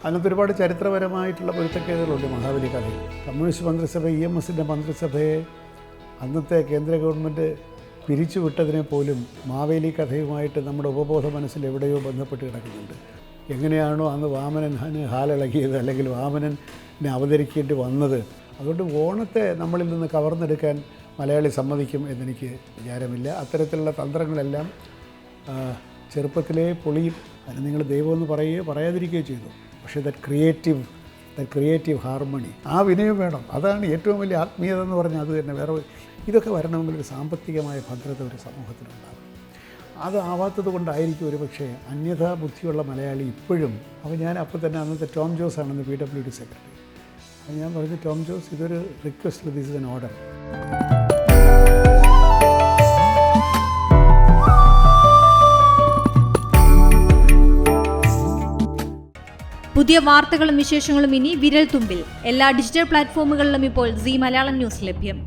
അതിനകത്ത് ഒരുപാട് ചരിത്രപരമായിട്ടുള്ള പൊരുത്തക്കേടുകളുണ്ട് മഹാബലി കഥയിൽ. കമ്മ്യൂണിസ്റ്റ് മന്ത്രിസഭ EMSൻ്റെ മന്ത്രിസഭയെ അന്നത്തെ കേന്ദ്ര ഗവൺമെൻറ് പിരിച്ചുവിട്ടതിനെ പോലും മാവേലി കഥയുമായിട്ട് നമ്മുടെ ഉപബോധ മനസ്സിൽ എവിടെയോ ബന്ധപ്പെട്ട് കിടക്കുന്നുണ്ട്. എങ്ങനെയാണോ അന്ന് വാമനന് ഹാലിളകിയത് അല്ലെങ്കിൽ വാമനനെ അവതരിക്കേണ്ടി വന്നത്, അതുകൊണ്ട് ഓണത്തെ നമ്മളിൽ നിന്ന് കവർന്നെടുക്കാൻ മലയാളി സമ്മതിക്കും എന്നെനിക്ക് വിചാരമില്ല. അത്തരത്തിലുള്ള തന്ത്രങ്ങളെല്ലാം ചെറുപ്പത്തിലേ പൊളിയും. അതിന് നിങ്ങൾ ദൈവമെന്ന് പറയുകയോ പറയാതിരിക്കുകയോ ചെയ്തു. പക്ഷേ ദാറ്റ് ക്രിയേറ്റീവ് ഹാർമണി, ആ വിനയം വേണം. അതാണ് ഏറ്റവും വലിയ ആത്മീയത എന്ന് പറഞ്ഞാൽ അത് തന്നെ. വേറെ ഇതൊക്കെ വരണമെങ്കിൽ ഒരു സാമ്പത്തികമായ ഭദ്രത ഒരു സമൂഹത്തിനുണ്ടാകും. അതാവാത്തത് കൊണ്ടായിരിക്കും ഒരു പക്ഷേ അന്യഥാ ബുദ്ധിയുള്ള മലയാളി ഇപ്പോഴും. അപ്പോൾ ഞാൻ അപ്പോൾ തന്നെ അന്നത്തെ ടോം ജോസ് ആണെന്ന് PWD സെക്രട്ടറി. അപ്പോൾ ഞാൻ പറഞ്ഞു, ടോം ജോസ്, ഇതൊരു request, this is an order. പുതിയ വാർത്തകളും വിശേഷങ്ങളും ഇനി വിരൽ തുമ്പിൽ. എല്ലാ ഡിജിറ്റൽ പ്ലാറ്റ്ഫോമുകളിലും ഇപ്പോൾ സീ മലയാളം ന്യൂസ് ലഭ്യം.